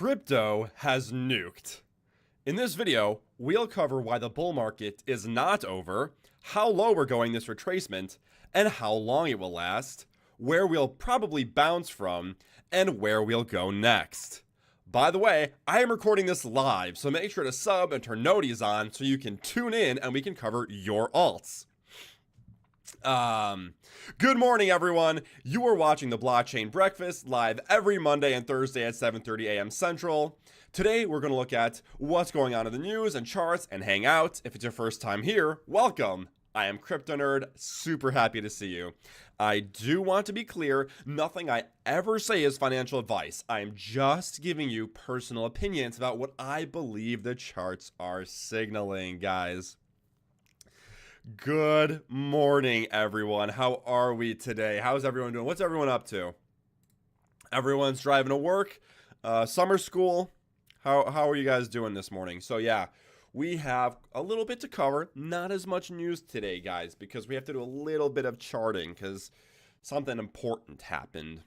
Crypto has nuked. In this video, we'll cover why the bull market is not over, how low we're going this retracement, and how long it will last, where we'll probably bounce from, and where we'll go next. By the way, I am recording this live, so make sure to sub and turn noties on so you can tune in and we can cover your alts. Good morning, everyone. You are watching the Blockchain Breakfast live every Monday and Thursday at 7:30 a.m. Central. Today, we're going to look at what's going on in the news and charts and hang out. If it's your first time here, welcome. I am Crypto Nerd, super happy to see you. I do want to be clear, nothing I ever say is financial advice. I am just giving you personal opinions about what I believe the charts are signaling, guys. Good morning, everyone. How are we today? How's everyone doing? What's everyone up to? Everyone's driving to work, summer school. How are you guys doing this morning? So yeah, we have a little bit to cover. Not as much news today, guys, because we have to do a little bit of charting because something important happened.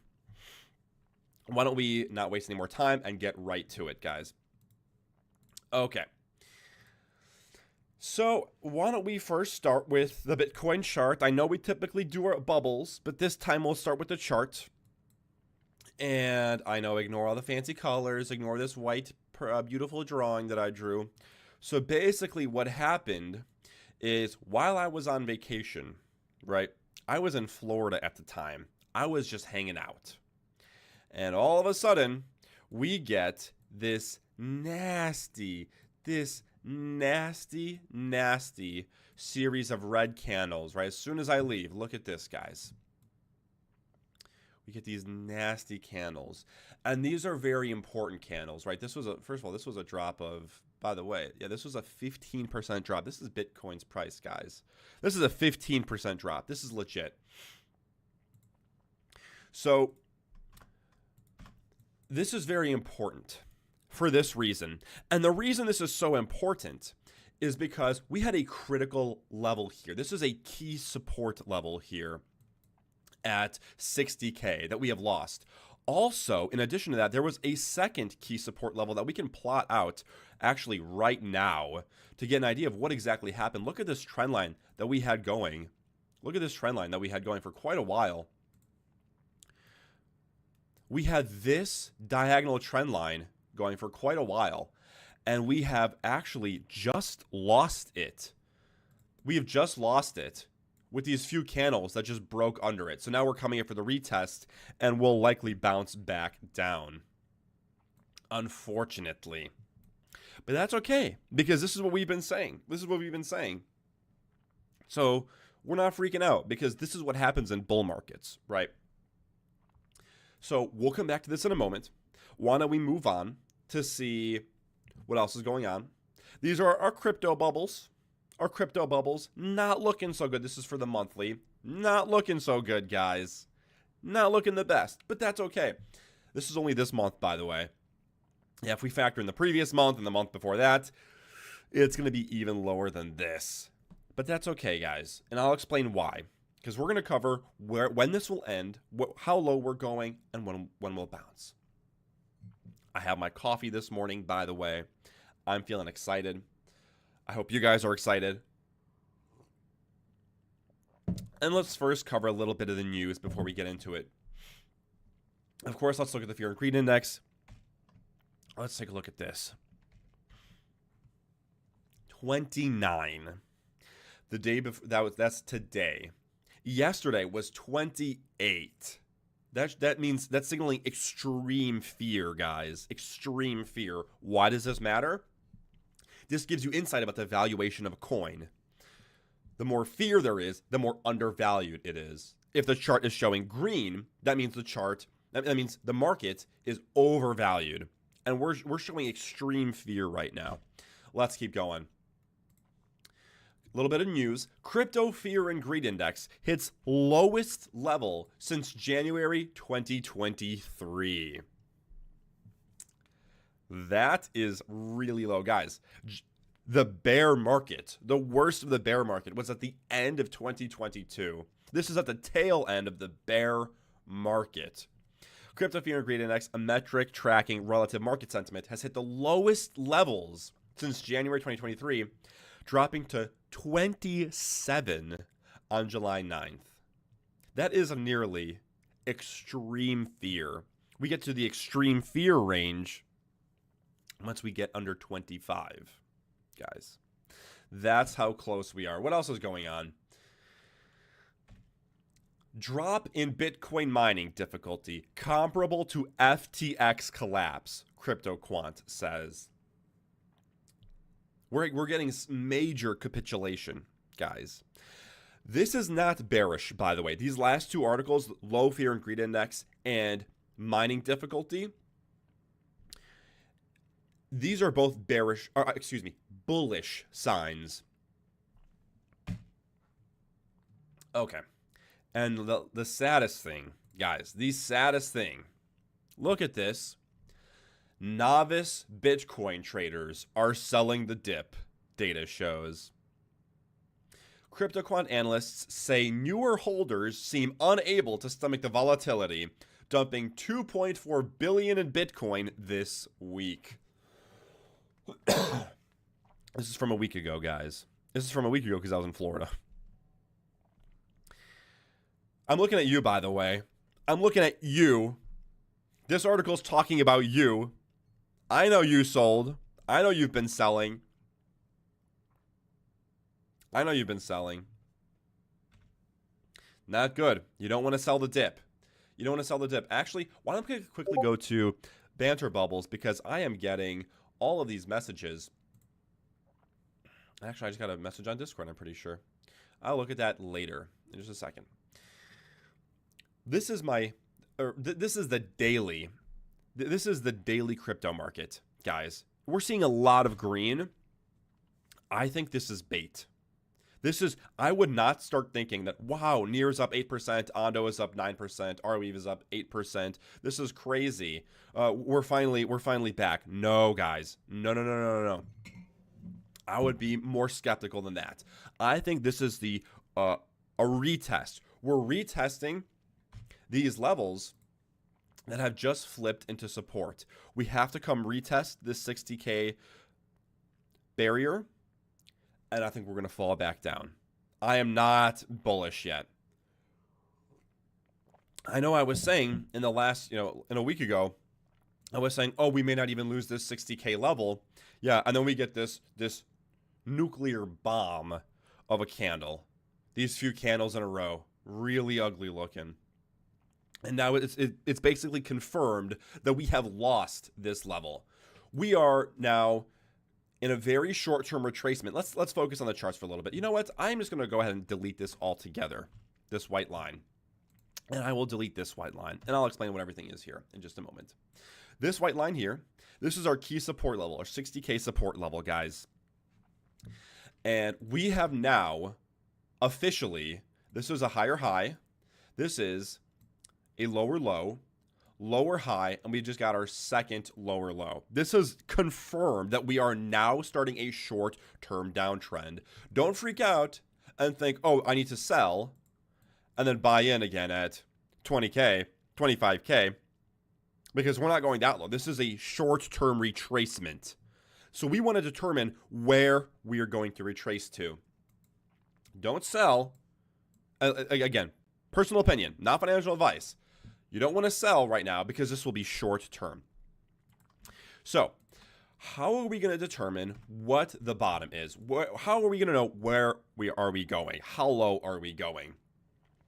Why don't we not waste any more time and get right to it, guys? Okay. So why don't we first start with the Bitcoin chart? I know we typically do our bubbles, but this time we'll start with the chart. And I know, ignore all the fancy colors, ignore this white, beautiful drawing that I drew. So basically what happened is while I was on vacation, right? I was in Florida at the time. I was just hanging out. And all of a sudden, we get this nasty series of red candles, right? As soon as I leave, look at this, guys. We get these nasty candles. And these are very important candles, right? This was first of all, this was a drop of, by the way, yeah, this was a 15% drop. This is Bitcoin's price, guys. This is a 15% drop. This is legit. So this is very important for this reason. And the reason this is so important is because we had a critical level here. This is a key support level here at 60K that we have lost. Also, in addition to that, there was a second key support level that we can plot out actually right now to get an idea of what exactly happened. Look at this trend line that we had going. Look at this trend line that we had going for quite a while. We had this diagonal trend line going for quite a while, and we have actually just lost it. We have just lost it with these few candles that just broke under it. So now we're coming in for the retest, and we'll likely bounce back down, unfortunately. But that's okay, because this is what we've been saying. This is what we've been saying. So we're not freaking out, because this is what happens in bull markets, right? So we'll come back to this in a moment. Why don't we move on to see what else is going on? These are our crypto bubbles. Our crypto bubbles, not looking so good. This is for the monthly. Not looking so good, guys. Not looking the best, but that's okay. This is only this month, by the way. Yeah, if we factor in the previous month and the month before that, it's going to be even lower than this. But that's okay, guys. And I'll explain why. Because we're going to cover when this will end, how low we're going, and when we'll bounce. I have my coffee this morning, by the way. I'm feeling excited. I hope you guys are excited. And let's first cover a little bit of the news before we get into it. Of course, let's look at the Fear and Greed Index. Let's take a look at this. 29. The day before, that's today. Yesterday was 28. That means that's signaling extreme fear, guys. Extreme fear. Why does this matter? This gives you insight about the valuation of a coin. The more fear there is, the more undervalued it is. If the chart is showing green, that means the market is overvalued. And we're showing extreme fear right now. Let's keep going. A little bit of news. Crypto Fear and Greed Index hits lowest level since January 2023. That is really low, guys. The bear market, the worst of the bear market, was at the end of 2022. This is at the tail end of the bear market. Crypto Fear and Greed Index, a metric tracking relative market sentiment, has hit the lowest levels since January 2023, dropping to 27 on July 9th. That is a nearly extreme fear. We get to the extreme fear range once we get under 25, guys. That's how close we are. What else is going on? Drop in Bitcoin mining difficulty comparable to FTX collapse, CryptoQuant says. We're getting major capitulation, guys. This is not bearish, by the way. These last two articles, low fear and greed index and mining difficulty, these are both bullish signs. Okay. And the saddest thing, guys, the saddest thing, look at this. Novice Bitcoin traders are selling the dip, data shows. CryptoQuant analysts say newer holders seem unable to stomach the volatility, dumping $2.4 billion in Bitcoin this week. This is from a week ago, guys. This is from a week ago because I was in Florida. I'm looking at you, by the way. I'm looking at you. This article's talking about you. I know you sold. I know you've been selling. I know you've been selling. Not good. You don't want to sell the dip. You don't want to sell the dip. Actually, why don't we quickly go to Banter Bubbles, because I am getting all of these messages. Actually, I just got a message on Discord, I'm pretty sure. I'll look at that later in just a second. This is the daily crypto market, guys. We're seeing a lot of green. I think this is bait. I would not start thinking that, wow, NIR is up 8%, Ondo is up 9%, Arweave is up 8%. This is crazy. We're finally back. No, guys. No. I would be more skeptical than that. I think this is a retest. We're retesting these levels that have just flipped into support. We have to come retest this 60K barrier, and I think we're going to fall back down. I am not bullish yet. I know I was saying in the last, in a week ago, I was saying, oh, we may not even lose this 60K level. Yeah, and then we get this nuclear bomb of a candle. These few candles in a row, really ugly looking. And now it's basically confirmed that we have lost this level. We are now in a very short-term retracement. Let's focus on the charts for a little bit. You know what? I'm just going to go ahead and delete this altogether, this white line. And I will delete this white line. And I'll explain what everything is here in just a moment. This white line here, this is our key support level, our 60K support level, guys. And we have now officially, this is a higher high. This is a lower low, lower high, and we just got our second lower low. This is confirmed that we are now starting a short-term downtrend. Don't freak out and think, oh, I need to sell and then buy in again at 20K, 25K, because we're not going that low. This is a short-term retracement. So we want to determine where we are going to retrace to. Don't sell. Again, personal opinion, not financial advice. You don't want to sell right now because this will be short term. So how are we going to determine what the bottom is? How are we going to know where we are going? How low are we going?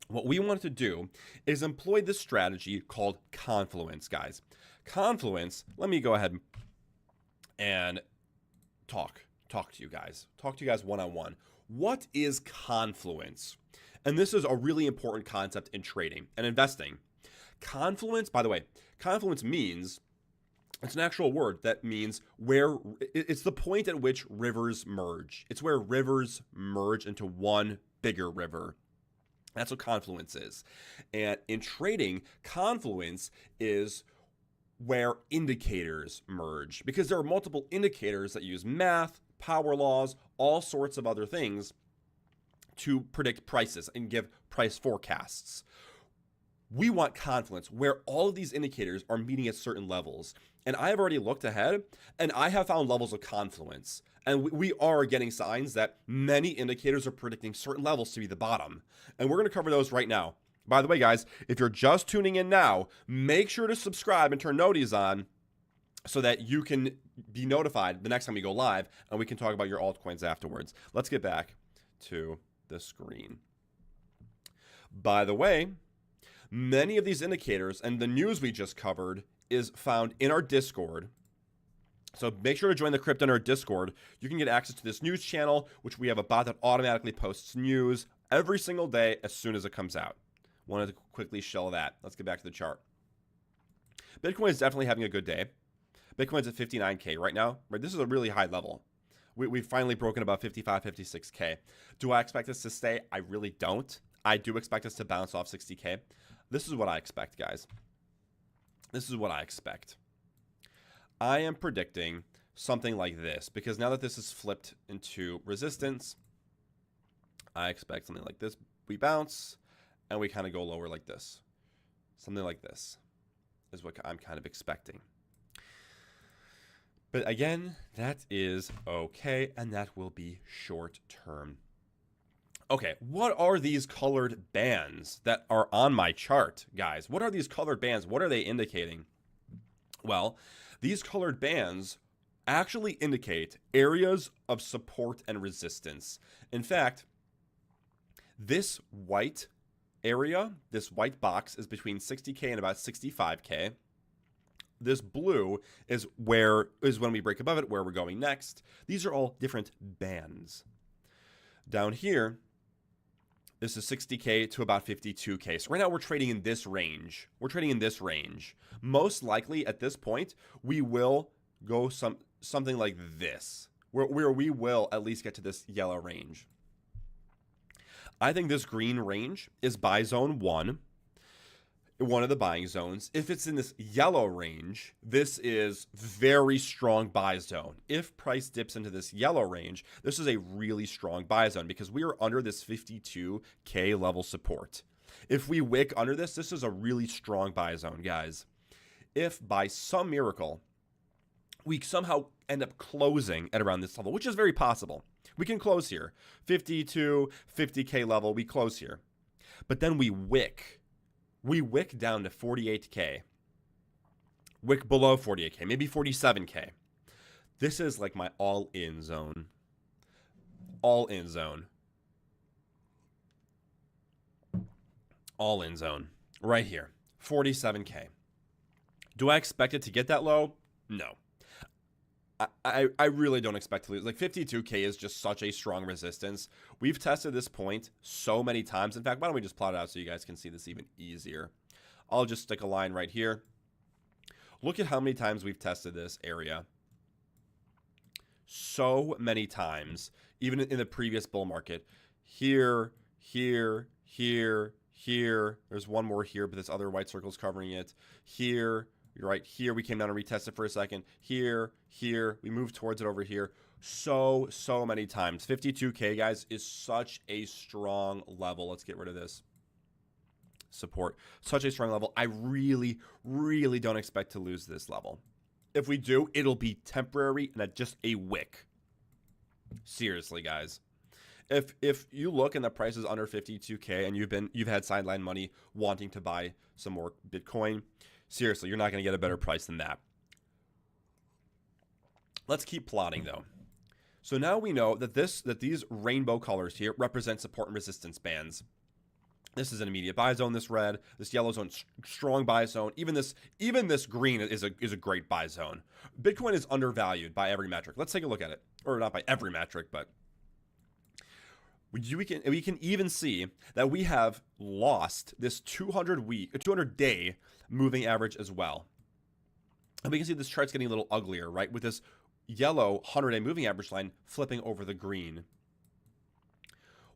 What we want to do is employ this strategy called confluence, guys. Confluence, let me go ahead and talk to you guys. Talk to you guys one-on-one. What is confluence? And this is a really important concept in trading and investing. Confluence, by the way, confluence means, it's an actual word that means where, it's the point at which rivers merge. It's where rivers merge into one bigger river. That's what confluence is. And in trading, confluence is where indicators merge, because there are multiple indicators that use math, power laws, all sorts of other things to predict prices and give price forecasts. We want confluence where all of these indicators are meeting at certain levels. And I have already looked ahead and I have found levels of confluence. And we are getting signs that many indicators are predicting certain levels to be the bottom. And we're going to cover those right now. By the way, guys, if you're just tuning in now, make sure to subscribe and turn noties on so that you can be notified the next time we go live and we can talk about your altcoins afterwards. Let's get back to the screen. By the way, many of these indicators and the news we just covered is found in our Discord. So make sure to join the crypto in our Discord. You can get access to this news channel, which we have a bot that automatically posts news every single day as soon as it comes out. Wanted to quickly show that. Let's get back to the chart. Bitcoin is definitely having a good day. Bitcoin's at 59K right now. Right, this is a really high level. We've finally broken about 55, 56K. Do I expect this to stay? I really don't. I do expect us to bounce off 60K. This is what I expect, guys. This is what I expect. I am predicting something like this because now that this is flipped into resistance, I expect something like this. We bounce and we kind of go lower like this. Something like this is what I'm kind of expecting. But again, that is okay, and that will be short term. Okay, what are these colored bands that are on my chart, guys? What are these colored bands? What are they indicating? Well, these colored bands actually indicate areas of support and resistance. In fact, this white area, this white box is between 60K and about 65K. This blue is when we break above it, where we're going next. These are all different bands. Down here, this is 60K to about 52K. So right now we're trading in this range. We're trading in this range. Most likely at this point, we will go something like this, where we will at least get to this yellow range. I think this green range is buy zone 1. One of the buying zones. If it's in this yellow range, this is very strong buy zone. If price dips into this yellow range, this is a really strong buy zone because we are under this 52K level support. If we wick under this, this is a really strong buy zone, guys. If by some miracle we somehow end up closing at around this level, which is very possible, we can close here. 52, 50K level, we close here. But then we wick. We wick down to 48K. Wick below 48K, maybe 47K. This is like my all-in zone. All-in zone. All-in zone. Right here. 47K. Do I expect it to get that low? No. I really don't expect to lose. Like 52K is just such a strong resistance. We've tested this point so many times. In fact, why don't we just plot it out so you guys can see this even easier? I'll just stick a line right here. Look at how many times we've tested this area. So many times, even in the previous bull market. Here, here, here, here. There's one more here, but this other white circle is covering it. Here. Right here, we came down and retested for a second. Here, here, we moved towards it over here. So many times. 52K, guys, is such a strong level. Let's get rid of this support. Such a strong level. I really, really don't expect to lose this level. If we do, it'll be temporary and just a wick. Seriously, guys. If you look and the price is under 52K and you've had sideline money wanting to buy some more Bitcoin, seriously, you're not going to get a better price than that. Let's keep plotting, though. So now we know that these rainbow colors here represent support and resistance bands. This is an immediate buy zone, this red. This yellow zone, strong buy zone. Even this green is a great buy zone. Bitcoin is undervalued by every metric. Let's take a look at it. Or not by every metric, but we can even see that we have lost this 200-day moving average as well. And we can see this chart's getting a little uglier, right? With this yellow 100-day moving average line flipping over the green.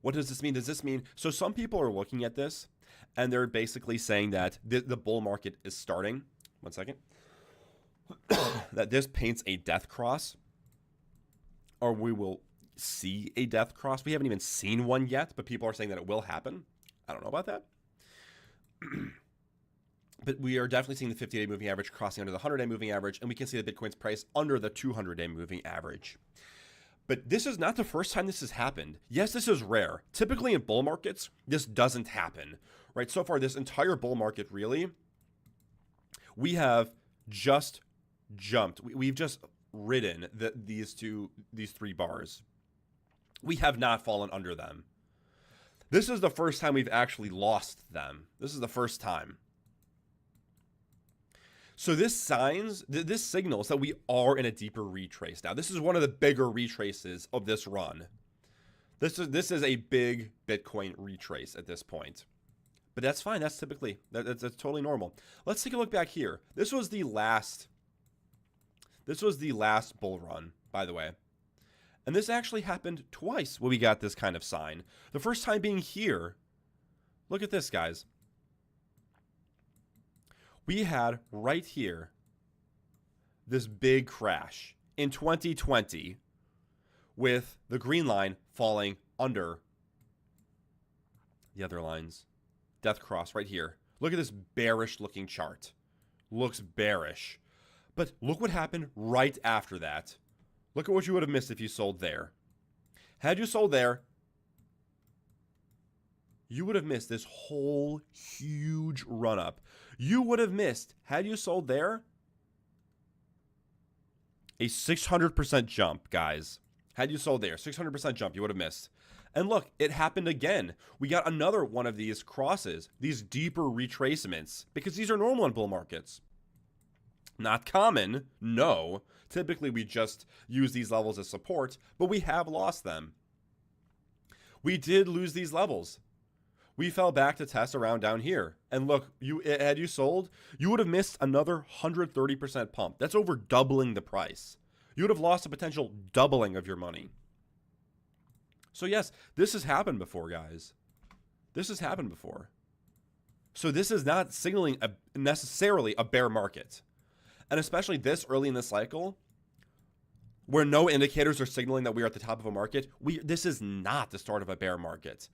What does this mean? Does this mean, so some people are looking at this and they're basically saying that the bull market is starting. One second. That this paints a death cross, or we will see a death cross. We haven't even seen one yet, but people are saying that it will happen. I don't know about that. But we are definitely seeing the 50-day moving average crossing under the 100-day moving average, and we can see the Bitcoin's price under the 200-day moving average. But this is not the first time this has happened. Yes, this is rare. Typically in bull markets, this doesn't happen, right? So far, this entire bull market, really, we have just jumped. We've just ridden these three bars. We have not fallen under them. This is the first time we've actually lost them. This is the first time. So this signals that we are in a deeper retrace now. This is one of the bigger retraces of this run. This is a big Bitcoin retrace at this point. But that's fine. That's typically, that's totally normal. Let's take a look back here. This was the last bull run, by the way. And this actually happened twice when we got this kind of sign. The first time being here. Look at this, guys. We had right here this big crash in 2020 with the green line falling under the other lines. Death cross right here. Look at this bearish looking chart. Looks bearish. But look what happened right after that. Look at what you would have missed if you sold there. Had you sold there, you would have missed this whole huge run up. You would have missed, had you sold there, a 600% jump, guys. Had you sold there, 600% jump, you would have missed. And look, it happened again. We got another one of these crosses, these deeper retracements, because these are normal in bull markets. Not common, no. Typically, we just use these levels as support, but we have lost them. We did lose these levels. We fell back to test around down here. And look, had you sold, you would have missed another 130% pump. That's over doubling the price. You would have lost a potential doubling of your money. So yes, this has happened before, guys. This has happened before. So this is not signaling necessarily a bear market. And especially this early in the cycle, where no indicators are signaling that we are at the top of a market, this is not the start of a bear market.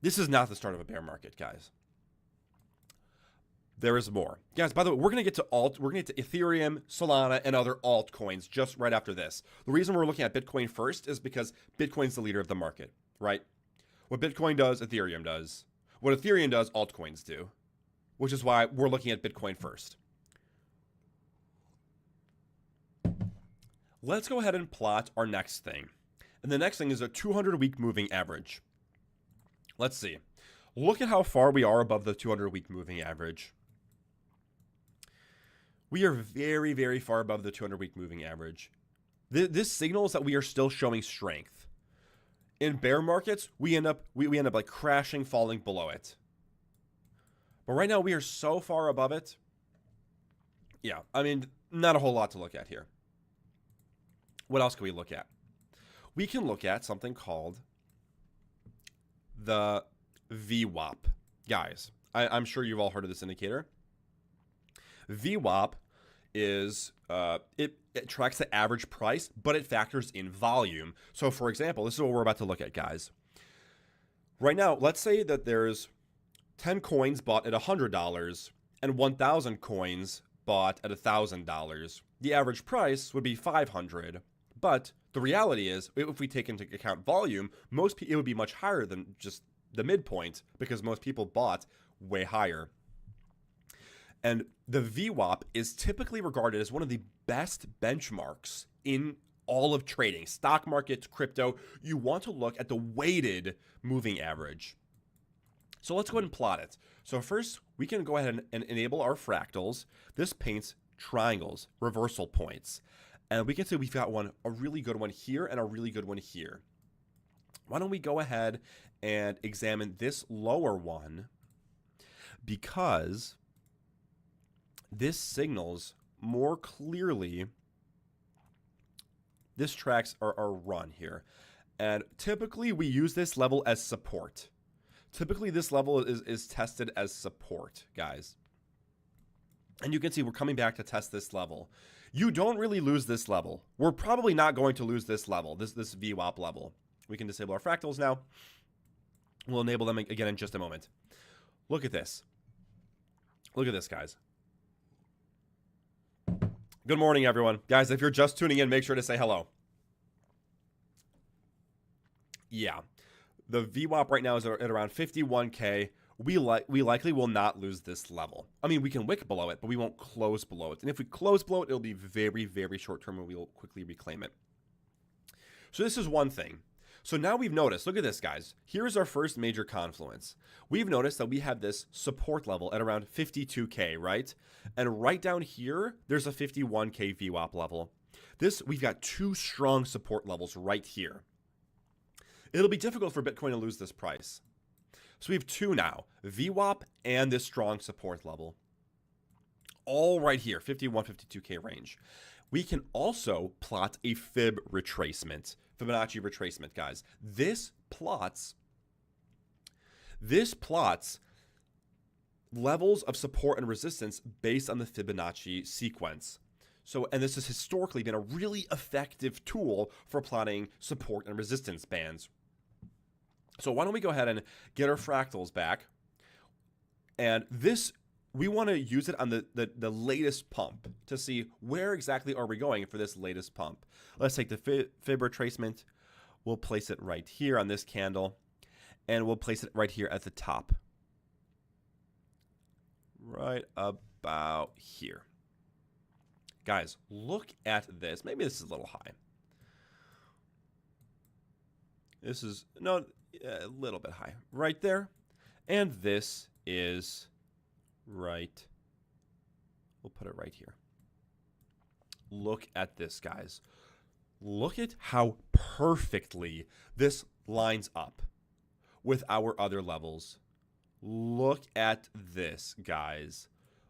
This is not the start of a bear market, guys. There is more. Guys, by the way, we're going to get to Ethereum, Solana, and other altcoins just right after this. The reason we're looking at Bitcoin first is because Bitcoin's the leader of the market, right? What Bitcoin does, Ethereum does. What Ethereum does, altcoins do. Which is why we're looking at Bitcoin first. Let's go ahead and plot our next thing. And the next thing is a 200-week moving average. Let's see. Look at how far we are above the 200-week moving average. We are very, very far above the 200-week moving average. This signals that we are still showing strength. In bear markets, we end up like crashing, falling below it. But right now, we are so far above it. Yeah, I mean, not a whole lot to look at here. What else can we look at? We can look at something called the VWAP. Guys, I'm sure you've all heard of this indicator. VWAP is, it tracks the average price, but it factors in volume. So for example, this is what we're about to look at, guys. Right now, let's say that there's 10 coins bought at $100 and 1,000 coins bought at $1,000. The average price would be $500. But the reality is, if we take into account volume, it would be much higher than just the midpoint because most people bought way higher. And the VWAP is typically regarded as one of the best benchmarks in all of trading. Stock markets, crypto, you want to look at the weighted moving average. So let's go ahead and plot it. So first, we can go ahead and enable our fractals. This paints triangles, reversal points. And we can see we've got a really good one here and a really good one here. Why don't we go ahead and examine this lower one, because this signals more clearly, this tracks our run here. And typically we use this level as support. Typically this level is tested as support, guys. And you can see we're coming back to test this level. You don't really lose this level. We're probably not going to lose this level, this VWAP level. We can disable our fractals now. We'll enable them again in just a moment. Look at this. Look at this, guys. Good morning, everyone. Guys, if you're just tuning in, make sure to say hello. Yeah. The VWAP right now is at around 51K. We likely will not lose this level. I mean, we can wick below it, but we won't close below it. And if we close below it, it'll be very, very short term and we'll quickly reclaim it. So this is one thing. So now we've noticed, look at this, guys. Here's our first major confluence. We've noticed that we have this support level at around 52K, right? And right down here, there's a 51K VWAP level. We've got two strong support levels right here. It'll be difficult for Bitcoin to lose this price. So we have two now, VWAP and this strong support level. All right here, 51, 52K range. We can also plot a Fib retracement. Fibonacci retracement, guys. This plots levels of support and resistance based on the Fibonacci sequence. So, and this has historically been a really effective tool for plotting support and resistance bands. So why don't we go ahead and get our fractals back. And this, we want to use it on the latest pump to see where exactly are we going for this latest pump. Let's take the Fib retracement. We'll place it right here on this candle. And we'll place it right here at the top. Right about here. Guys, look at this. Maybe this is a little high. This is, no, a little bit high. Right there. And this is right. We'll put it right here. Look at this, guys. Look at how perfectly this lines up with our other levels. Look at this, guys.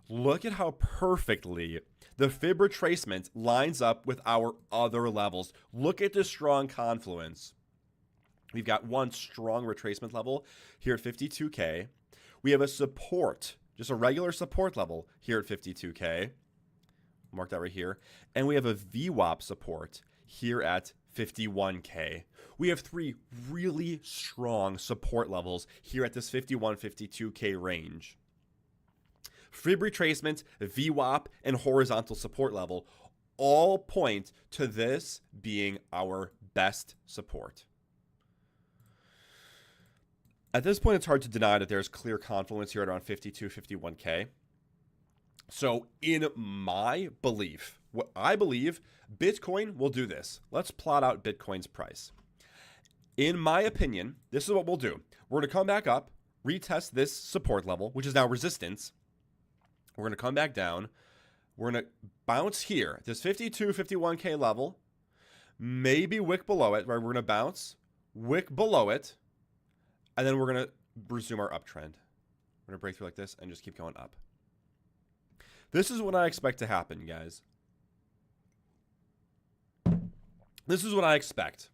Look at how perfectly the Fib retracement lines up with our other levels. Look at the strong confluence. We've got one strong retracement level here at 52K. We have a support, just a regular support level here at 52K. Mark that right here. And we have a VWAP support here at 51K. We have three really strong support levels here at this 51, 52K range. Fib retracement, VWAP, and horizontal support level all point to this being our best support. At this point, it's hard to deny that there's clear confluence here at around 52, 51K. So in my belief, what I believe, Bitcoin will do this. Let's plot out Bitcoin's price. In my opinion, this is what we'll do. We're going to come back up, retest this support level, which is now resistance. We're going to come back down. We're going to bounce here, this 52, 51K level, maybe wick below it, right? We're going to bounce, wick below it, and then we're going to resume our uptrend. We're going to break through like this and just keep going up. This is what I expect to happen, guys. This is what I expect.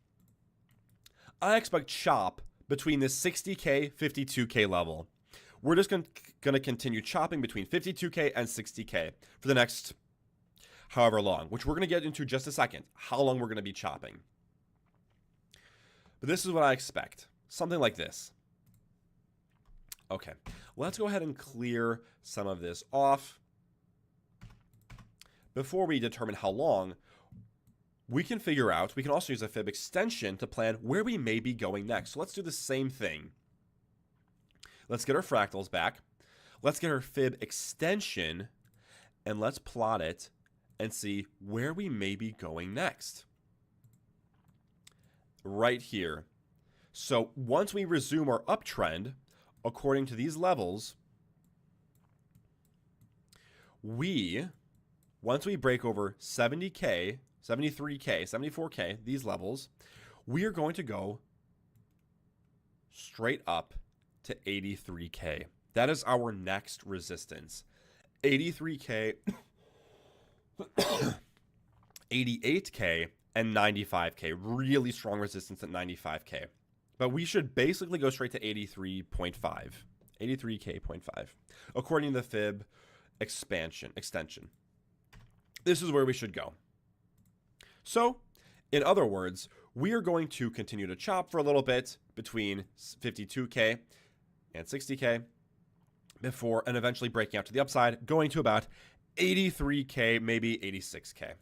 I expect chop between this 60K, 52K level. We're just going to continue chopping between 52K and 60K for the next however long, which we're going to get into just a second, how long we're going to be chopping. But this is what I expect. Something like this. Okay, let's go ahead and clear some of this off. Before we determine how long, we can figure out, we can also use a Fib extension to plan where we may be going next. So let's do the same thing. Let's get our fractals back. Let's get our Fib extension and let's plot it and see where we may be going next. Right here. So once we resume our uptrend, according to these levels, once we break over 70K, 73K, 74K, these levels, we are going to go straight up to 83K. That is our next resistance. 83K, 88K, and 95K. Really strong resistance at 95K. But we should basically go straight to 83.5. 83K.5. According to the Fib extension. This is where we should go. So, in other words, we are going to continue to chop for a little bit between 52K and 60K. before and eventually breaking out to the upside, going to about 83K, maybe 86K.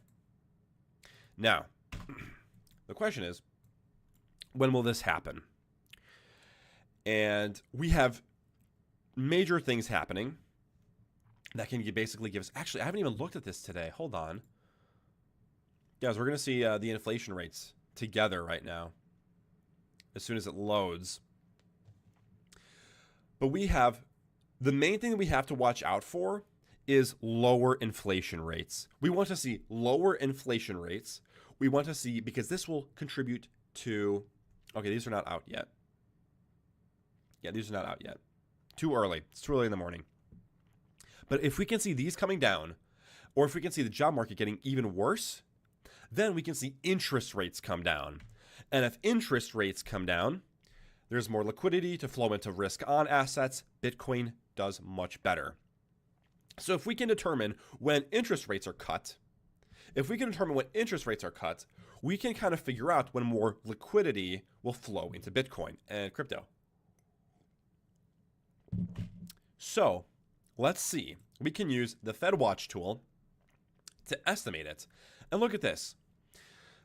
Now, the question is, when will this happen? And we have major things happening that can basically give us... Actually, I haven't even looked at this today. Hold on. Guys, we're going to see the inflation rates together right now as soon as it loads. But we have... The main thing that we have to watch out for is lower inflation rates. We want to see lower inflation rates. We want to see... Because this will contribute to... Okay, these are not out yet. Yeah, these are not out yet. Too early. It's too early in the morning. But if we can see these coming down, or if we can see the job market getting even worse, then we can see interest rates come down. And if interest rates come down, there's more liquidity to flow into risk on assets. Bitcoin does much better. So if we can determine when interest rates are cut, we can kind of figure out when more liquidity will flow into Bitcoin and crypto. So let's see. We can use the FedWatch tool to estimate it. And look at this.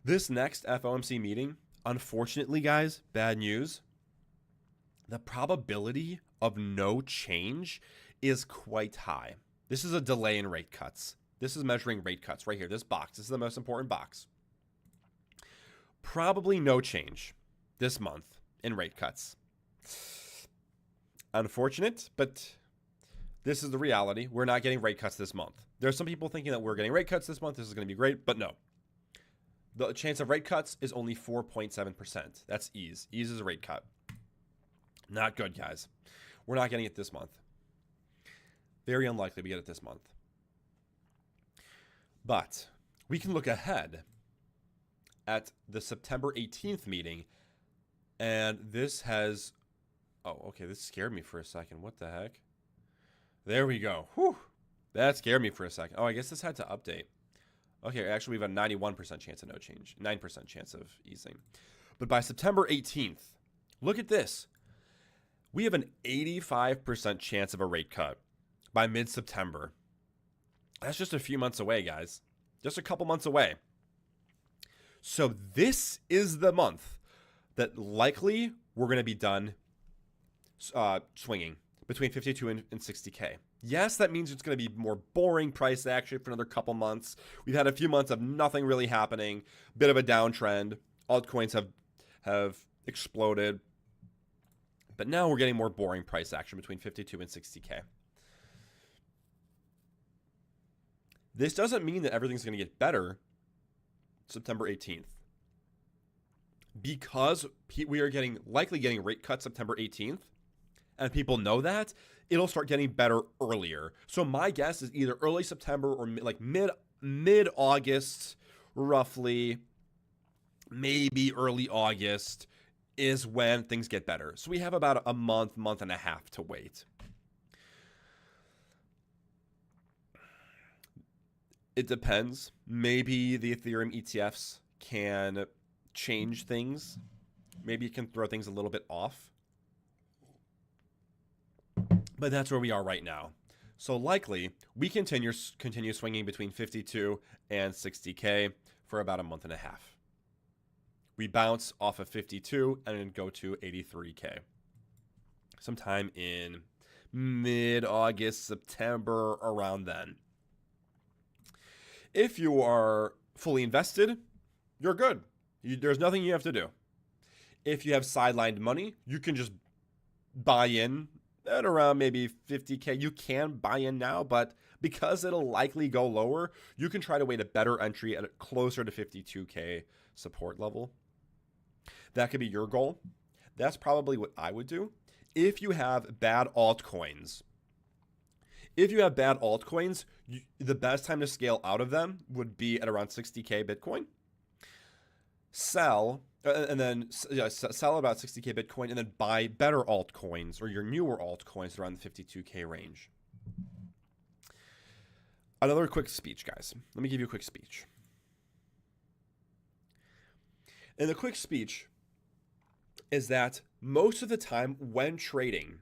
This next FOMC meeting, unfortunately, guys, bad news. The probability of no change is quite high. This is a delay in rate cuts. This is measuring rate cuts right here. This box. This is the most important box. Probably no change this month in rate cuts. Unfortunate, but this is the reality. We're not getting rate cuts this month. There's some people thinking that we're getting rate cuts this month. This is going to be great, but no. The chance of rate cuts is only 4.7%. That's ease. Ease is a rate cut. Not good, guys. We're not getting it this month. Very unlikely we get it this month. But we can look ahead at the September 18th meeting, and this has... Oh, okay, this scared me for a second. What the heck? There we go. Whew. That scared me for a second. Oh, I guess this had to update. Okay, actually, we have a 91% chance of no change. 9% chance of easing. But by September 18th, look at this. We have an 85% chance of a rate cut by mid-September. That's just a few months away, guys. Just a couple months away. So this is the month that likely we're going to be done swinging between 52 and 60K. Yes, that means it's going to be more boring price action for another couple months. We've had a few months of nothing really happening, bit of a downtrend. Altcoins have exploded. But now we're getting more boring price action between 52 and 60K. This doesn't mean that everything's going to get better September 18th. Because we are likely getting rate cuts September 18th, and people know that, it'll start getting better earlier. So my guess is either early September or like mid-August, roughly, maybe early August, is when things get better. So we have about a month and a half to wait. It depends. Maybe the Ethereum ETFs can change things. Maybe it can throw things a little bit off. But that's where we are right now. So likely, we continue swinging between 52 and 60K for about a month and a half. We bounce off of 52 and then go to 83K. Sometime in mid-August, September, around then. If you are fully invested, you're good. There's nothing you have to do. If you have sidelined money, you can just buy in at around maybe 50K. You can buy in now, but because it'll likely go lower, you can try to wait a better entry at closer to 52K support level. That could be your goal. That's probably what I would do. If you have bad altcoins, the best time to scale out of them would be at around 60K Bitcoin. Sell about 60K Bitcoin and then buy better altcoins or your newer altcoins around the 52K range. Another quick speech, guys. Let me give you a quick speech. And the quick speech is that most of the time when trading,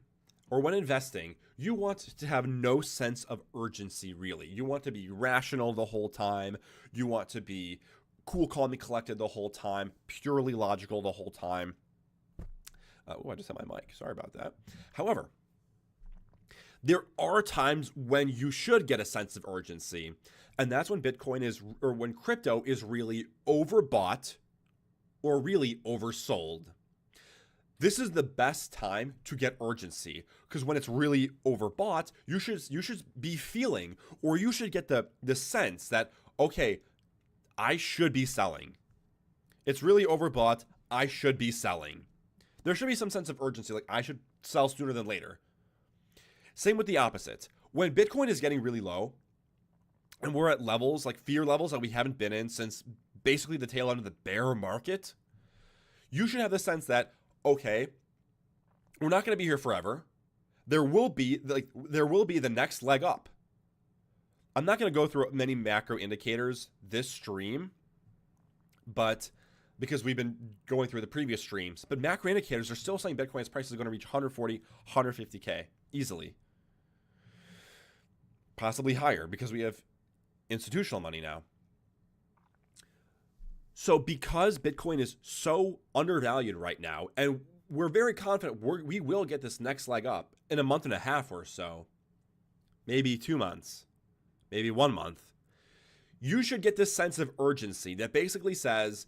or when investing, you want to have no sense of urgency, really. You want to be rational the whole time. You want to be cool, calm, and collected the whole time, purely logical the whole time. I just hit my mic. Sorry about that. However, there are times when you should get a sense of urgency, and that's when Bitcoin is, or when crypto is really overbought or really oversold. This is the best time to get urgency, because when it's really overbought, you should be feeling, or you should get the sense that, okay, I should be selling. It's really overbought. I should be selling. There should be some sense of urgency, like I should sell sooner than later. Same with the opposite. When Bitcoin is getting really low, and we're at levels, like fear levels that we haven't been in since basically the tail end of the bear market, you should have the sense that, okay, we're not going to be here forever. There will be the next leg up. I'm not going to go through many macro indicators this stream, but because we've been going through the previous streams, but macro indicators are still saying Bitcoin's price is going to reach 140, 150K easily. Possibly higher because we have institutional money now. So because Bitcoin is so undervalued right now, and we're very confident we will get this next leg up in a month and a half or so, maybe 2 months, maybe 1 month, you should get this sense of urgency that basically says,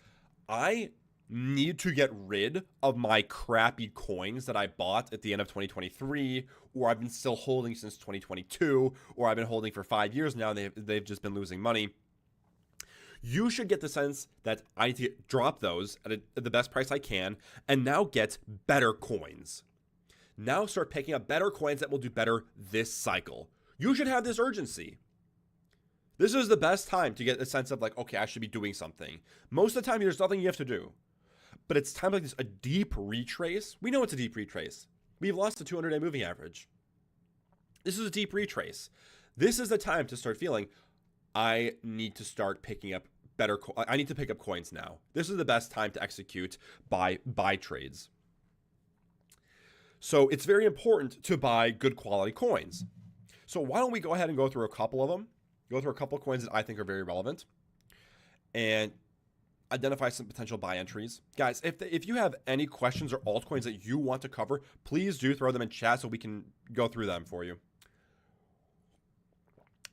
I need to get rid of my crappy coins that I bought at the end of 2023, or I've been still holding since 2022, or I've been holding for 5 years now, and they've just been losing money. You should get the sense that I need to drop those at the best price I can and now get better coins. Now start picking up better coins that will do better this cycle. You should have this urgency. This is the best time to get a sense of like, okay, I should be doing something. Most of the time, there's nothing you have to do. But it's time like this, a deep retrace. We know it's a deep retrace. We've lost the 200-day moving average. This is a deep retrace. This is the time to start feeling, I need to start picking up I need to pick up coins now. This is the best time to execute buy trades. So it's very important to buy good quality coins. So why don't we go ahead and go through a couple of them, go through a couple of coins that I think are very relevant, and identify some potential buy entries. Guys, if you have any questions or altcoins that you want to cover, please do throw them in chat so we can go through them for you.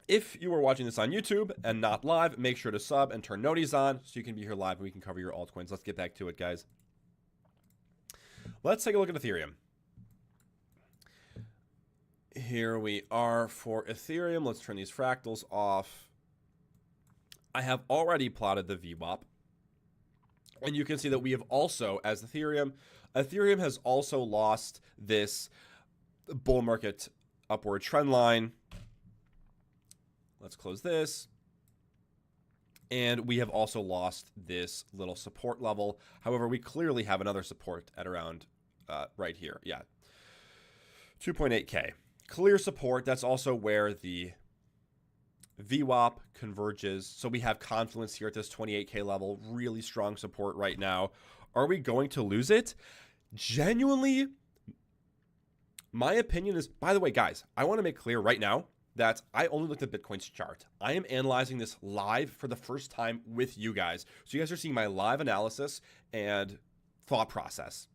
If you are watching this on YouTube and not live, make sure to sub and turn noties on so you can be here live and we can cover your altcoins. Let's get back to it, guys. Let's take a look at Ethereum. Here we are for Ethereum. Let's turn these fractals off. I have already plotted the VWAP. And you can see that we have also, as Ethereum has also lost this bull market upward trend line. Let's close this. And we have also lost this little support level. However, we clearly have another support at around right here. Yeah, 2.8K. Clear support. That's also where the VWAP converges. So we have confluence here at this 28K level. Really strong support right now. Are we going to lose it? Genuinely, my opinion is, by the way, guys, I want to make clear right now that I only looked at Bitcoin's chart. I am analyzing this live for the first time with you guys. So you guys are seeing my live analysis and thought process.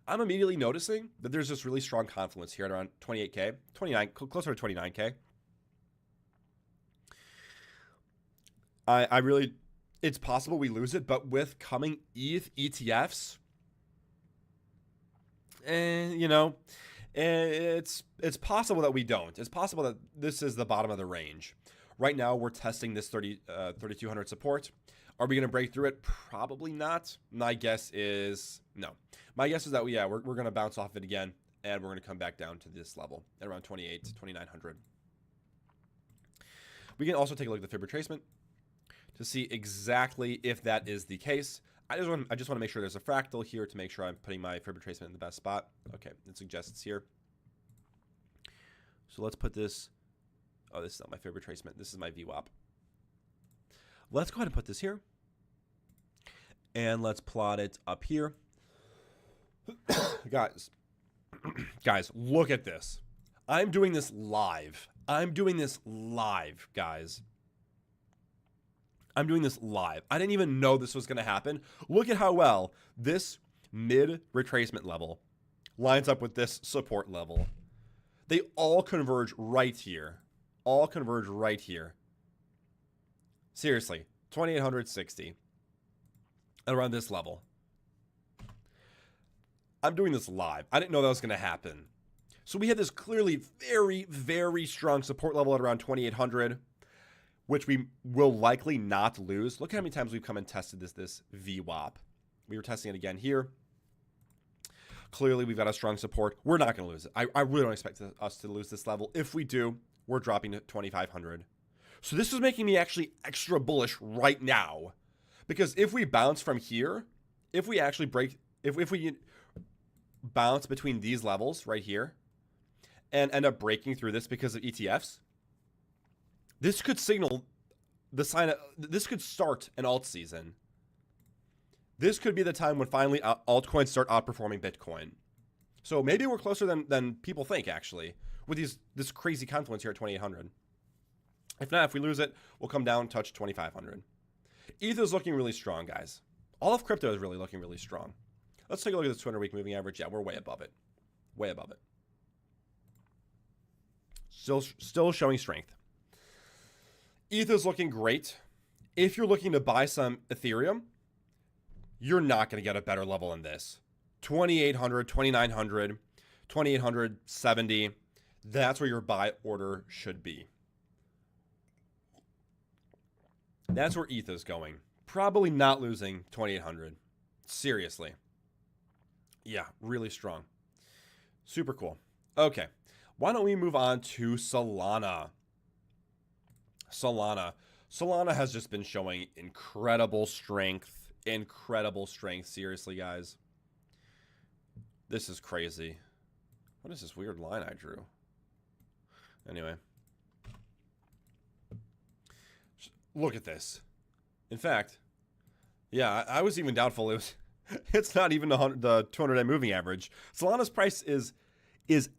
I'm immediately noticing that there's this really strong confluence here at around 28K, 29, closer to 29K. I really, it's possible we lose it, but with coming ETH ETFs, and you know, it's possible that we don't. It's possible that this is the bottom of the range. Right now, we're testing this 3,200 support. Are we going to break through it? Probably not. My guess is no. My guess is that we're going to bounce off it again, and we're going to come back down to this level at around 2,900. We can also take a look at the fib retracement to see exactly if that is the case. I just want to make sure there's a fractal here to make sure I'm putting my fib retracement in the best spot. Okay, it suggests here. So let's put this. Oh, this is not my fib retracement. This is my VWAP. Let's go ahead and put this here. And let's plot it up here. Guys, Guys, look at this. I'm doing this live. I'm doing this live, guys. I'm doing this live. I didn't even know this was going to happen. Look at how well this mid retracement level lines up with this support level. They all converge right here. All converge right here. Seriously, 2860 around this level. I'm doing this live. I didn't know that was going to happen. So we had this clearly very, very strong support level at around 2800, which we will likely not lose. Look how many times we've come and tested this VWAP. We were testing it again here. Clearly, we've got a strong support. We're not going to lose it. I really don't expect us to lose this level. If we do, we're dropping to 2500. So this is making me actually extra bullish right now. Because if we bounce from here, if we actually break, if we bounce between these levels right here and end up breaking through this because of ETFs, this could signal the sign of, this could start an alt season. This could be the time when finally altcoins start outperforming Bitcoin. So maybe we're closer than people think, actually, with this crazy confluence here at 2800. If not, if we lose it, we'll come down, touch 2500. Ether is looking really strong, guys. All of crypto is really looking really strong. Let's take a look at this 200-week moving average. Yeah, we're way above it. Way above it. Still showing strength. Ether is looking great. If you're looking to buy some Ethereum, you're not going to get a better level than this. 2800, 2900, 2870. That's where your buy order should be. That's where ETH is going. Probably not losing 2800. Seriously. Yeah, really strong. Super cool. Okay. Why don't we move on to Solana? Solana has just been showing incredible strength. Incredible strength. Seriously, guys. This is crazy. What is this weird line I drew? Anyway. Look at this. In fact, yeah, I was even doubtful it was. It's not even the 200-day moving average. Solana's price is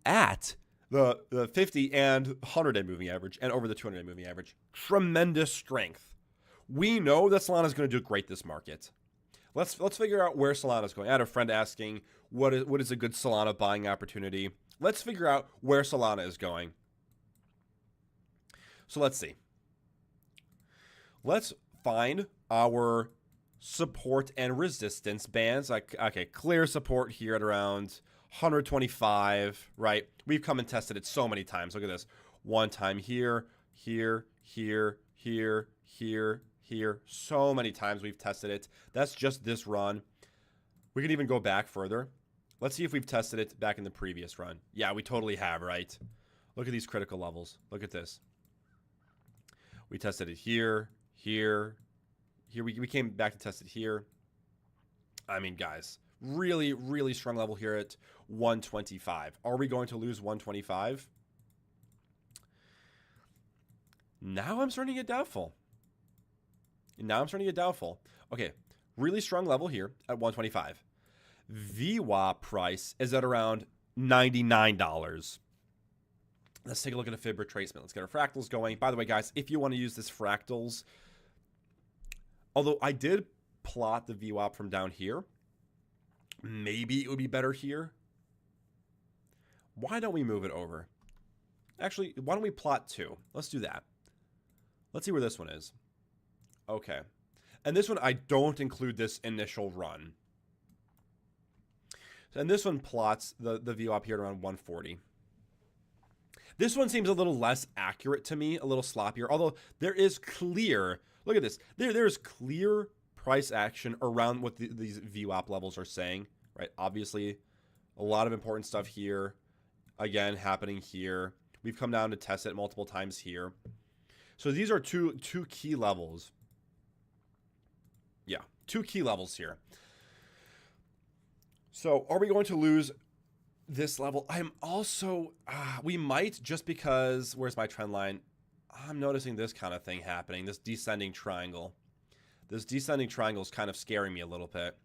at the 50 and 100-day moving average and over the 200-day moving average. Tremendous strength. We know that Solana is going to do great this market. Let's figure out where Solana is going. I had a friend asking what is a good Solana buying opportunity. Let's figure out where Solana is going. So let's see. Let's find our support and resistance bands. Like, okay, clear support here at around 125, right? We've come and tested it so many times. Look at this. One time here, here, here, here, here, here. So many times we've tested it. That's just this run. We can even go back further. Let's see if we've tested it back in the previous run. Yeah, we totally have, right? Look at these critical levels. Look at this. We tested it here, here, here. We came back to test it here. I mean, guys, really, really strong level here at 125. Are we going to lose 125? Now I'm starting to get doubtful. Okay, really strong level here at 125. VWAP price is at around $99. Let's take a look at a fib retracement. Let's get our fractals going. By the way, guys, if you want to use this fractals, although I did plot the VWAP from down here, maybe it would be better here. Why don't we move it over? Actually, why don't we plot two? Let's do that. Let's see where this one is. Okay. And this one, I don't include this initial run. And this one plots the VWAP here at around 140. This one seems a little less accurate to me, a little sloppier, although there is clear, look at this, there's clear price action around what these VWAP levels are saying, right? Obviously, a lot of important stuff here, again, happening here. We've come down to test it multiple times here. So these are two key levels. Yeah, two key levels here. So are we going to lose this level? I'm also, we might, just because, where's my trend line? I'm noticing this kind of thing happening, this descending triangle. This descending triangle is kind of scaring me a little bit.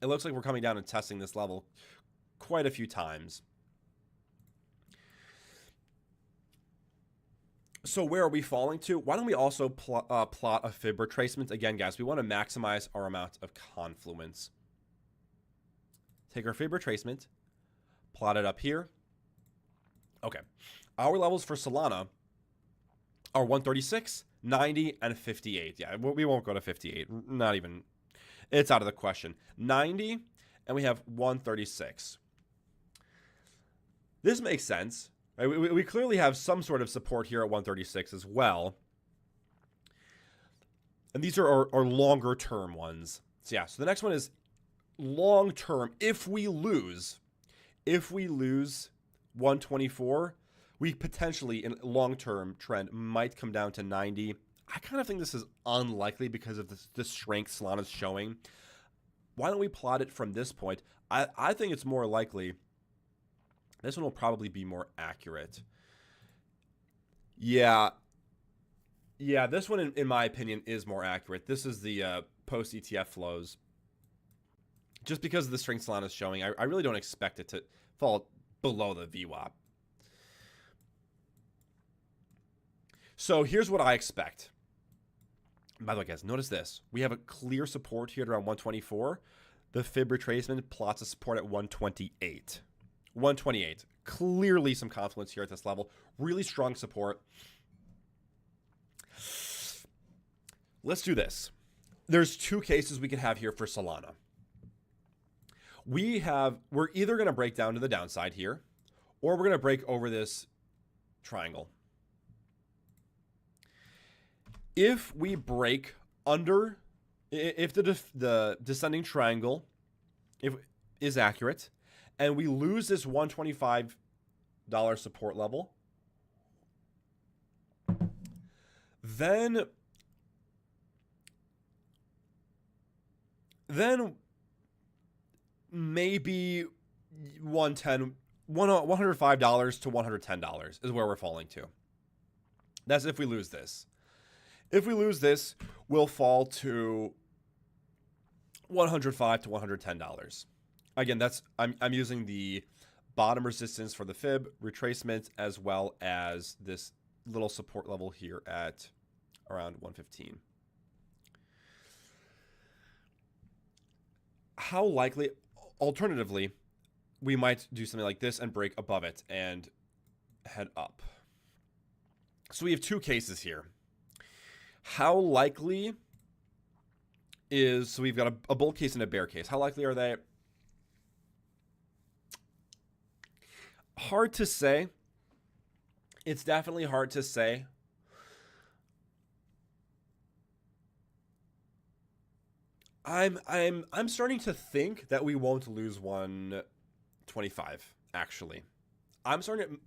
It looks like we're coming down and testing this level quite a few times. So where are we falling to? Why don't we also plot a fib retracement? Again, guys, we want to maximize our amount of confluence. Take our fib retracement, plot it up here. Okay. Our levels for Solana are 136, 90, and 58. Yeah, we won't go to 58. Not even. It's out of the question. 90, and we have 136. This makes sense. Right? We clearly have some sort of support here at 136 as well. And these are our longer term ones. So yeah, so the next one is long term. If we lose 124, we potentially in long term trend might come down to 90. I kind of think this is unlikely because of the strength Solana's showing. Why don't we plot it from this point? I think it's more likely. This one will probably be more accurate. Yeah, this one, in my opinion, is more accurate. This is the post-ETF flows. Just because of the strength Solana is showing, I really don't expect it to fall below the VWAP. So here's what I expect. By the way, guys, notice this. We have a clear support here at around 124. The fib retracement plots a support at 128. 128. Clearly some confluence here at this level. Really strong support. Let's do this. There's two cases we can have here for Solana. We're either going to break down to the downside here, or we're going to break over this triangle. If we break under, if the descending triangle is accurate, and we lose this $125 support level, then maybe $105 to $110 is where we're falling to. That's if we lose this. If we lose this, we'll fall to $105 to $110. Again, I'm using the bottom resistance for the fib retracement as well as this little support level here at around 115. How likely, alternatively, we might do something like this and break above it and head up. So we have two cases here. How likely is, so we've got a bull case and a bear case. How likely are they? Hard to say. It's definitely hard to say. I'm starting to think that we won't lose 125, actually.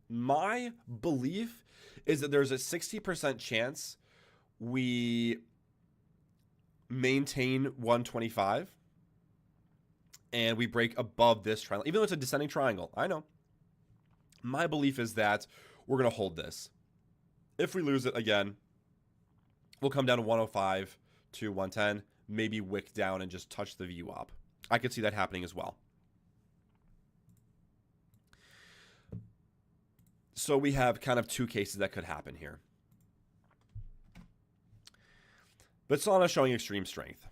My belief is that there's a 60% chance we maintain 125 and we break above this triangle, even though it's a descending triangle. I know. My belief is that we're going to hold this. If we lose it again, we'll come down to 105 to 110, maybe wick down and just touch the VWAP. I could see that happening as well. So we have kind of two cases that could happen here. But Solana showing extreme strength.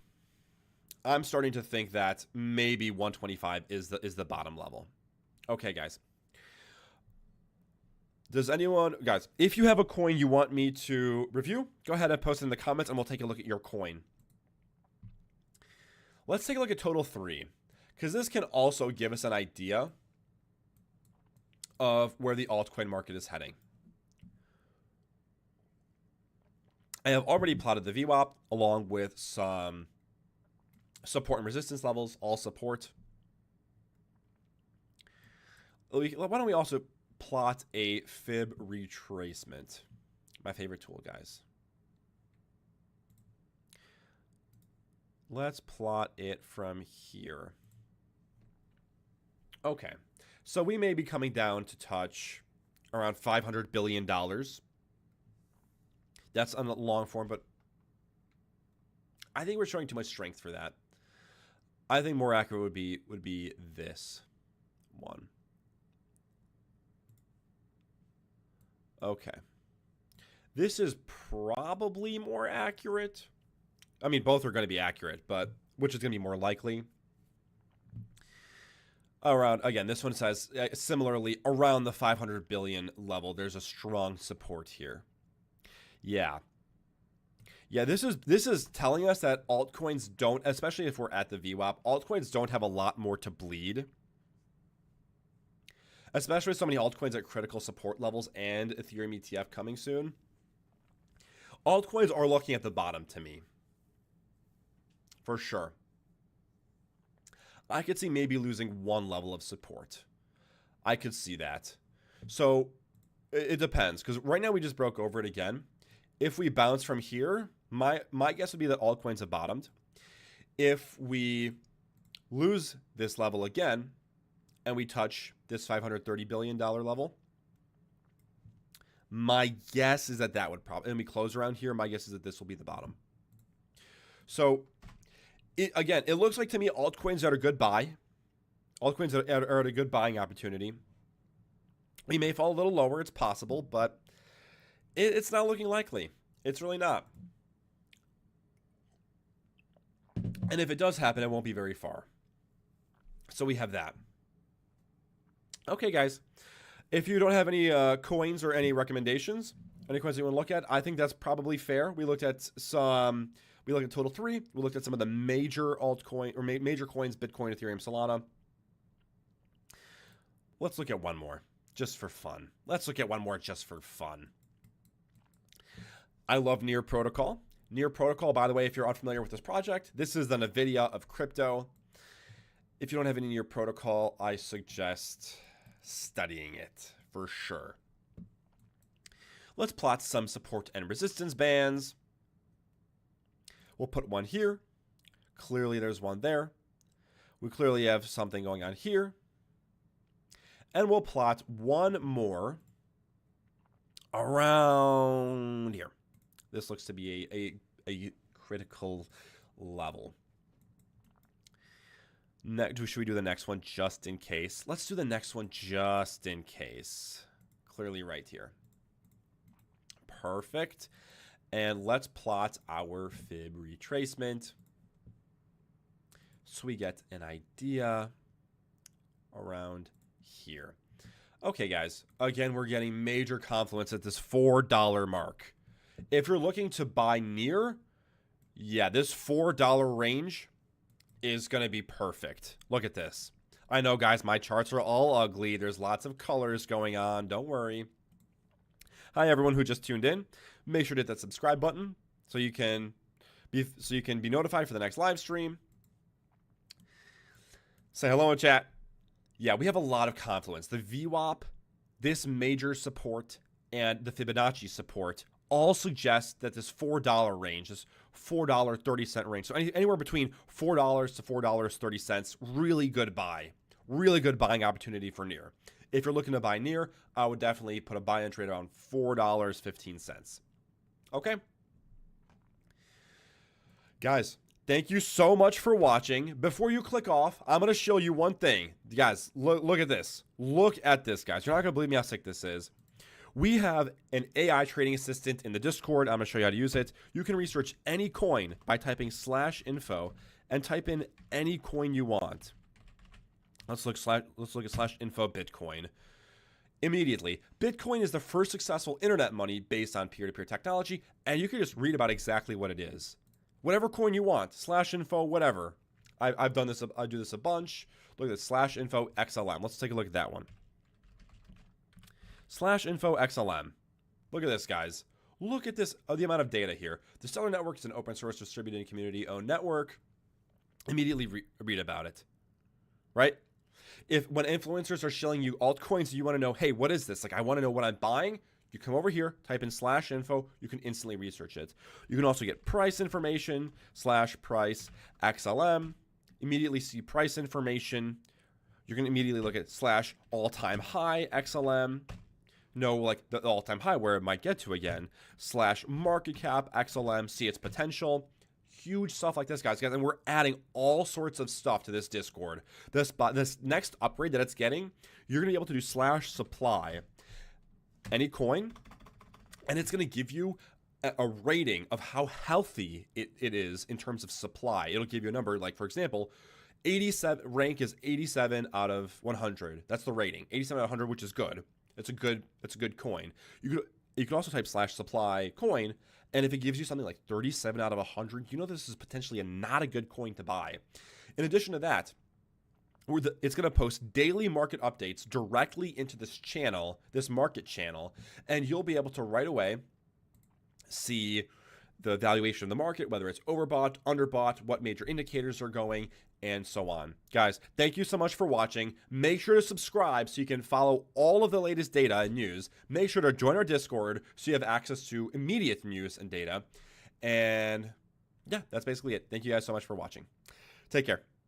I'm starting to think that maybe 125 is the bottom level. Okay, guys. Does anyone, guys, if you have a coin you want me to review, go ahead and post it in the comments and we'll take a look at your coin. Let's take a look at Total 3, because this can also give us an idea of where the altcoin market is heading. I have already plotted the VWAP along with some support and resistance levels, all support. Why don't we also plot a fib retracement? My favorite tool, guys. Let's plot it from here. Okay, so we may be coming down to touch around $500 billion. That's on the long form, but I think we're showing too much strength for that. I think more accurate would be this one. Okay. This is probably more accurate. I mean, both are going to be accurate, but which is going to be more likely? Around, again, this one says similarly around the 500 billion level. There's a strong support here. Yeah. Yeah, this is telling us that altcoins don't, especially if we're at the VWAP, altcoins don't have a lot more to bleed. Especially with so many altcoins at critical support levels and Ethereum ETF coming soon. Altcoins are looking at the bottom to me. For sure. I could see maybe losing one level of support. I could see that. So it depends, because right now we just broke over it again. If we bounce from here, my guess would be that altcoins have bottomed. If we lose this level again and we touch this $530 billion level, my guess is that would probably, and we close around here, my guess is that this will be the bottom. So again, it looks like to me altcoins are a good buy. Altcoins are at a good buying opportunity. We may fall a little lower, it's possible, but it's not looking likely. It's really not. And if it does happen, it won't be very far. So we have that. Okay, guys. If you don't have any coins or any recommendations, any coins you want to look at, I think that's probably fair. We looked at some. We looked at Total 3. We looked at some of the major altcoin or major coins: Bitcoin, Ethereum, Solana. Let's look at one more, just for fun. Let's look at one more just for fun. I love Near Protocol. Near Protocol, by the way, if you're unfamiliar with this project, this is the NVIDIA of crypto. If you don't have any Near Protocol, I suggest studying it for sure. Let's plot some support and resistance bands. We'll put one here. Clearly there's one there. We clearly have something going on here. And we'll plot one more around here. This looks to be a critical level. Should we do the next one just in case? Let's do the next one just in case. Clearly right here. Perfect. And let's plot our fib retracement so we get an idea around here. Okay, guys. Again, we're getting major confluence at this $4 mark. If you're looking to buy near, yeah, this $4 range is going to be perfect. Look at this. I know, guys, my charts are all ugly. There's lots of colors going on. Don't worry. Hi, everyone who just tuned in. Make sure to hit that subscribe button so you can be notified for the next live stream. Say hello in chat. Yeah, we have a lot of confluence. The VWAP, this major support, and the Fibonacci support all suggest that this $4 range, this $4.30 range, so anywhere between $4 to $4.30, really good buy. Really good buying opportunity for near. If you're looking to buy near, I would definitely put a buy and trade around $4.15. Okay? Guys, thank you so much for watching. Before you click off, I'm going to show you one thing. Guys, look at this. Look at this, guys. You're not going to believe me how sick this is. We have an AI trading assistant in the Discord. I'm going to show you how to use it. You can research any coin by typing /info and type in any coin you want. Let's look at /info Bitcoin. Immediately, Bitcoin is the first successful internet money based on peer-to-peer technology, and you can just read about exactly what it is. Whatever coin you want, /info, whatever. I've done this. I do this a bunch. Look at this /info XLM. Let's take a look at that one. /info XLM. Look at this, guys. Look at this, the amount of data here. The Stellar Network is an open source distributed and community-owned network. Immediately read about it, right? When influencers are showing you altcoins, you want to know, hey, what is this? Like, I want to know what I'm buying. You come over here, type in /info. You can instantly research it. You can also get price information, /price XLM. Immediately see price information. You can immediately look at /all-time high XLM. Know like the all-time high where it might get to again. /market cap XLM. See its potential. huge stuff like this, guys, and we're adding all sorts of stuff to this Discord. This next upgrade that it's getting, you're gonna be able to do /supply any coin, and it's gonna give you a rating of how healthy it is in terms of supply. It'll give you a number, like for example, 87 rank is 87 out of 100. That's the rating, 87 out of 100, which is good. It's a good coin. You could also type /supply coin, and if it gives you something like 37 out of 100, you know this is potentially not a good coin to buy. In addition to that, it's going to post daily market updates directly into this channel, this market channel, and you'll be able to right away see the valuation of the market, whether it's overbought, underbought, what major indicators are going, and so on. Guys, thank you so much for watching. Make sure to subscribe so you can follow all of the latest data and news. Make sure to join our Discord so you have access to immediate news and data. And yeah, that's basically it. Thank you guys so much for watching. Take care.